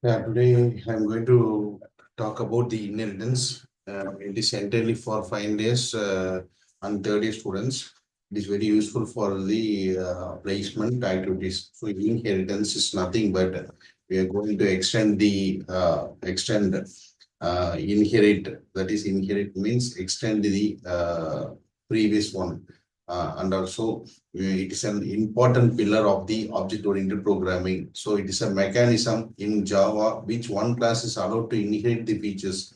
Yeah, today I'm going to talk about the inheritance. It is entirely for 5 days and 30 students. It is very useful for the placement activities. So inheritance is nothing but we are going to extend the inherit. That is inherit means extend the previous one, and also it is an important pillar of the object-oriented programming. So it is a mechanism in Java which one class is allowed to inherit the features.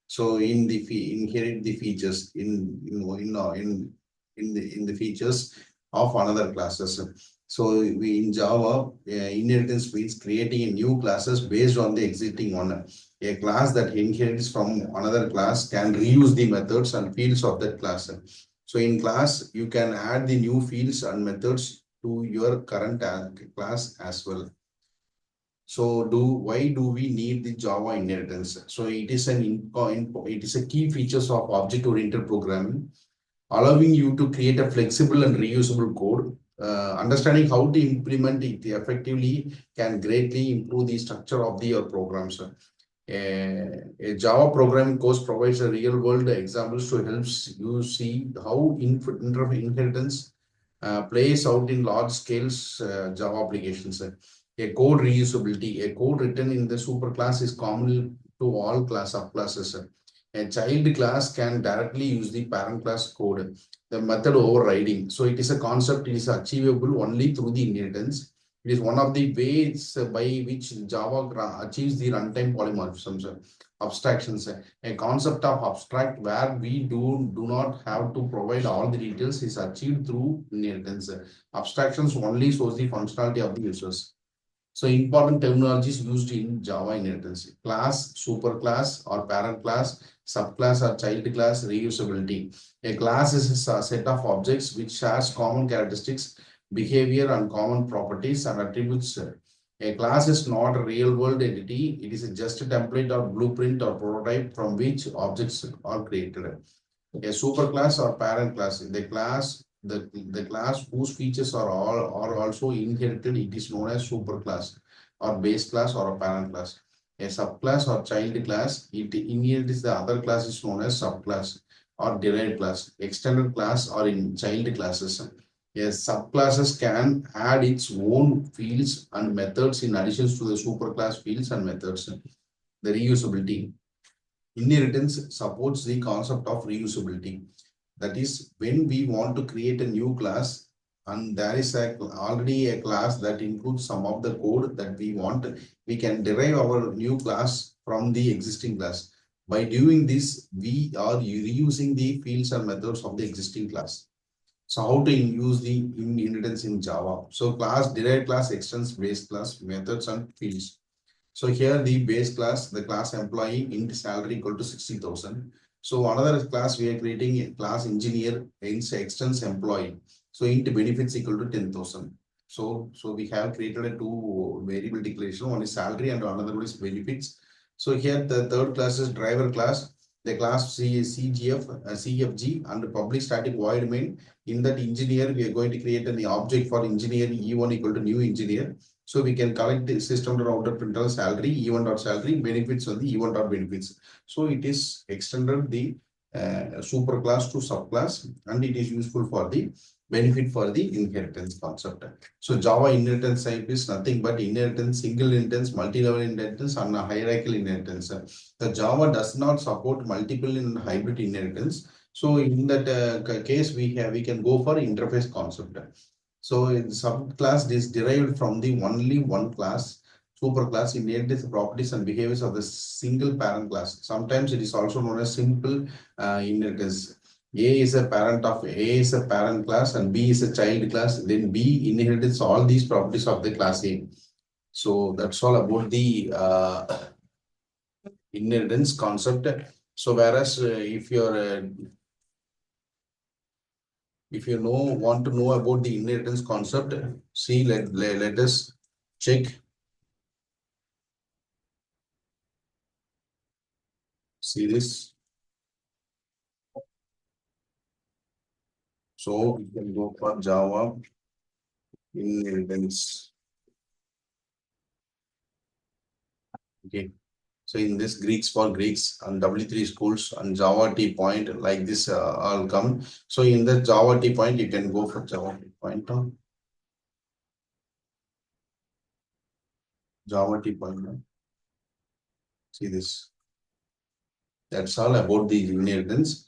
So in the inherit the features in the features of another classes. So we in Java, inheritance means creating a new classes based on the existing one. A class that inherits from another class can reuse the methods and fields of that class. So in class, you can add the new fields and methods to your current class as well. So why do we need the Java inheritance? So it is it is a key features of object-oriented programming, allowing you to create a flexible and reusable code. Understanding how to implement it effectively can greatly improve the structure of your programs. A Java programming course provides a real-world examples to help you see how inheritance plays out in large-scale Java applications. A code reusability. A code written in the superclass is common to all subclasses. A child class can directly use the parent class code. The method overriding. So it is a concept. It is achievable only through the inheritance. It is one of the ways by which Java achieves the runtime polymorphisms, abstractions, a concept of abstract where we do not have to provide all the details is achieved through inheritance. Abstractions only shows the functionality of the users. So important terminologies used in Java inheritance: class, superclass or parent class, subclass or child class, reusability. A class is a set of objects which has common characteristics, behavior and common properties and attributes. A class is not a real world entity. It is just a template or blueprint or prototype from which objects are created. A superclass or parent class. The class whose features are also inherited, it is known as superclass or base class or a parent class. A subclass or child class, it inherits the other class is known as subclass or derived class, extended class or in child classes. Yes, subclasses can add its own fields and methods in addition to the superclass fields and methods. The reusability. Inheritance supports the concept of reusability. That is, when we want to create a new class and there is already a class that includes some of the code that we want, we can derive our new class from the existing class. By doing this, we are reusing the fields and methods of the existing class. So how to use the inheritance in Java? So class, derived class, extends base class, methods and fields. So here the base class, the class employee int salary equal to 60,000. So another class we are creating a class engineer int extends employee. So int benefits equal to 10,000. So we have created a two variable declaration. One is salary and another one is benefits. So here the third class is driver class. The class CGF, CFG and the public static void main. In that engineer, we are going to create an object for engineer E1 equal to new engineer. So we can collect the system router printer salary, event or salary, benefits on the event or benefits. So it is extended the superclass to subclass and it is useful for the benefit for the inheritance concept. So Java inheritance type is nothing but inheritance, single inheritance, multi-level inheritance and a hierarchical inheritance. The Java does not support multiple and hybrid inheritance. So in that case, we can go for interface concept. So in subclass is derived from the only one class. Superclass inherits the properties and behaviors of the single parent class. Sometimes it is also known as simple inheritance. A is a parent of A is a parent class and B is a child class. Then B inherits all these properties of the class A. So that's all about the inheritance concept. So whereas if you want to know about the inheritance concept, see let us check. See this. So we can go for Java inheritance. Okay. So in this Greeks for Greeks and W3 schools and Java T point like this all come. So in the Java T point, you can go for Java T point. Java T point. See this. That's all about the inheritance.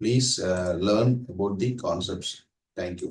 Please learn about the concepts. Thank you.